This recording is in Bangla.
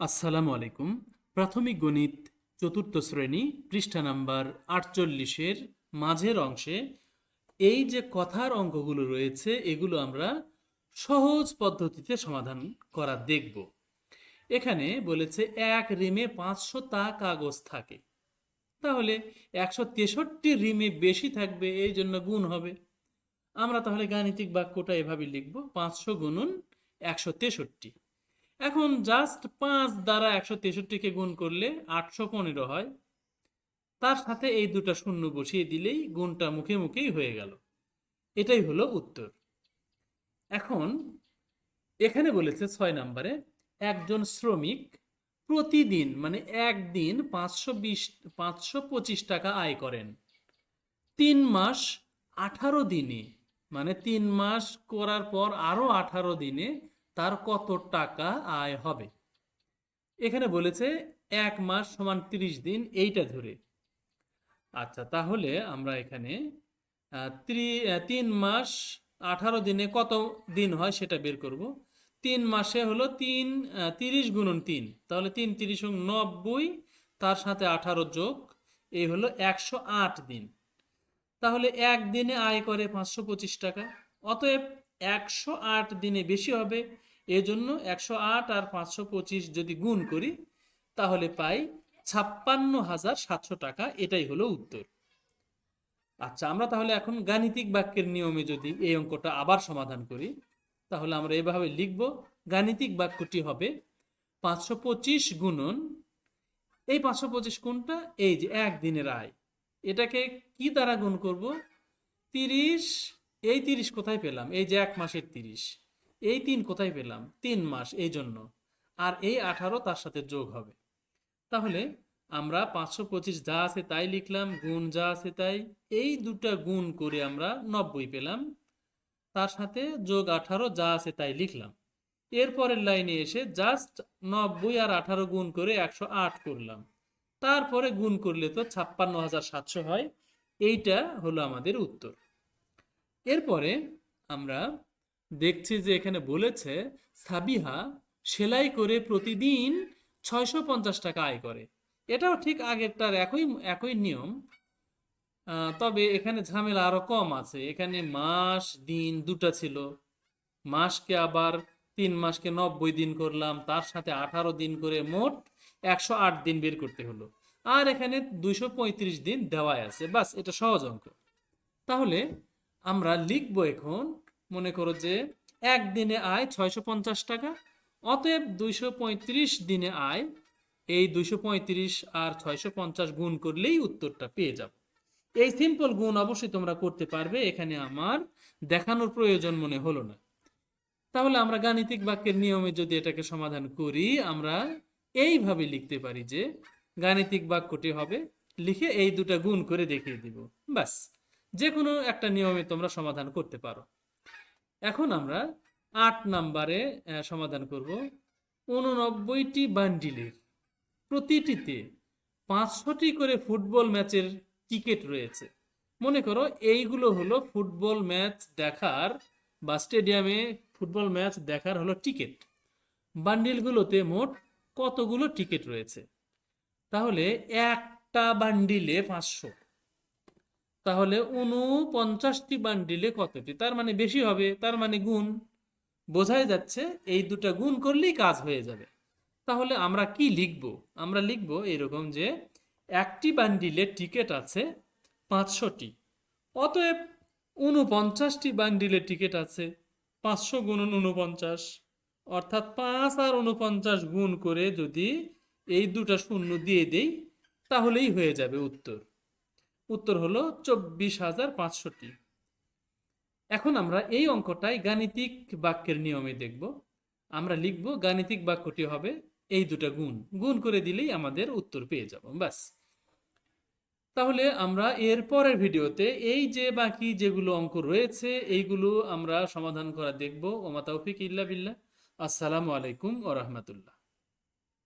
আসসালামু আলাইকুম। প্রাথমিক গণিত চতুর্থ শ্রেণী পৃষ্ঠা নাম্বার 48-এর মাঝের অংশে এই যে কথার অঙ্কগুলো রয়েছে এগুলো আমরা সহজ পদ্ধতিতে সমাধান করা দেখব। এখানে বলেছে এক রিমে 500টা কাগজ থাকে, তাহলে 163 রিমে বেশি থাকবে, এই জন্য গুণ হবে। আমরা তাহলে গাণিতিক বাক্যটা এভাবে লিখব, 500 গুণন 163। এখন জাস্ট 5 দ্বারা 163-কে গুণ করলে 815 হয়, তার সাথে এই দুটা শূন্য বসিয়ে দিলেই গুণটা মুখে মুখেই হয়ে গেল। এটাই হলো উত্তর। এখন এখানে বলেছে 6 নম্বরে একজন শ্রমিক প্রতিদিন মানে একদিন 525 টাকা আয় করেন। 3 মাস 18 দিনে, মানে 3 মাস করার পর আরো 18 দিনে তার কত টাকা আয় হবে। এখানে বলেছে 1 মাস সমান 30 দিন, এইটা ধরে। আচ্ছা, তাহলে আমরা এখানে 3 মাস 18 দিনে কত দিন হয় সেটা বের করব। 3 মাসে হলো 30 গুণন 3, তাহলে 3 30 90, তার সাথে 18 যোগ, এই হলো 108 দিন। তাহলে একদিনে আয় করে 525 টাকা, অতএব 108 দিনে বেশি হবে। এজন্য 108 আর 525 যদি গুণ করি তাহলে পাই 56,700 টাকা। এটাই হলো উত্তর। আচ্ছা, আমরা তাহলে এখন গাণিতিক বাক্যের নিয়মে যদি এই অঙ্কটা আবার সমাধান করি তাহলে আমরা এভাবে লিখব। গাণিতিক বাক্যটি হবে 525 গুণন, এই 525 কোনটা, এই যে একদিনের আয়, এটাকে কি দ্বারা গুণ করব, 30। এই 30 কোথায় পেলাম, এই যে 1 মাসের 30। এই 3 কোথায় পেলাম, 3 মাস, এই জন্য। আর এই 18 তার সাথে যোগ হবে। তাহলে আমরা 525 যা আছে তাই লিখলাম, গুণ যা আছে তাই, এই দুটা গুণ করে আমরা 90 পেলাম, তার সাথে যোগ 18 যা আছে তাই লিখলাম। এরপরের লাইনে এসে জাস্ট 90 আর 18 গুণ করে 108 করলাম, তারপরে গুণ করলে তো 56,700 হয়। এইটা হলো আমাদের উত্তর। এরপরে আমরা দেখছি যে এখানে বলেছে সাবিহা সেলাই করে প্রতিদিন 650 টাকা আয় করে। এটাও ঠিক আগেরটার একই একই নিয়ম, তবে এখানে ঝামেলা আরো কম আছে। এখানে মাস দিন দুটা ছিল, মাসকে আবার 3 মাসকে 90 দিন করলাম, তার সাথে 18 দিন করে মোট 108 দিন বের করতে হলো। আর এখানে 235 দিন দেওয়াই আছে, বাস এটা সহজ অঙ্ক। তাহলে আমরা লিখবো এখন, মনে করো যে একদিনে আয় 650 টাকা, অতএব 235 দিনে আয়, এই 235 আর 650 গুণ করলেই উত্তরটা পেয়ে যাব। এই সিম্পল গুণ অবশ্যই তোমরা করতে পারবে, এখানে আমার দেখানোর প্রয়োজন মনে হলো না। তাহলে আমরা গাণিতিক বাক্যের নিয়মে যদি এটাকে সমাধান করি আমরা এইভাবে লিখতে পারি যে গাণিতিক বাক্যটি হবে, লিখে এই দুটা গুণ করে দেখিয়ে দিব, বাস। যে কোনো একটা নিয়মে তোমরা সমাধান করতে পারো। এখন আমরা 8 নম্বরে সমাধান করব। 89টি বান্ডিলের প্রতিটিতে 500টি করে ফুটবল ম্যাচের টিকিট রয়েছে। মনে করো এইগুলো হলো ফুটবল ম্যাচ দেখার বা স্টেডিয়ামে ফুটবল ম্যাচ দেখার হলো টিকিট। বান্ডিলগুলোতে মোট কতগুলো টিকিট রয়েছে, তাহলে একটা বান্ডিলে 500, তাহলে 49টি বান্ডিলে কতটি, তার মানে বেশি হবে, তার মানে গুণ। বোঝাই যাচ্ছে এই দুটা গুণ করলেই কাজ হয়ে যাবে। তাহলে আমরা কি লিখব, আমরা লিখব এরকম যে একটি বান্ডিলে টিকিট আছে 500টি, অতএব 49টি বান্ডিলে টিকিট আছে, 500 গুণন 49, অর্থাৎ 5 আর 49 গুণ করে যদি এই দুটা শূন্য দিয়ে দেই তাহলেই হয়ে যাবে উত্তর। উত্তর হলো 24,500টি। এখন আমরা এই অঙ্কটাই গাণিতিক বাক্যের নিয়মে দেখব। আমরা লিখব গাণিতিক বাক্যটি হবে এই দুটা গুণ, গুণ করে দিলেই আমাদের উত্তর পেয়ে যাব, ব্যাস। তাহলে আমরা এর পরের ভিডিওতে এই যে বাকি যেগুলো অঙ্ক রয়েছে এইগুলো আমরা সমাধান করা দেখব। ওমা তাওফিক ইল্লা বিল্লাহ। আসসালামু আলাইকুম ওয়া রাহমাতুল্লাহ।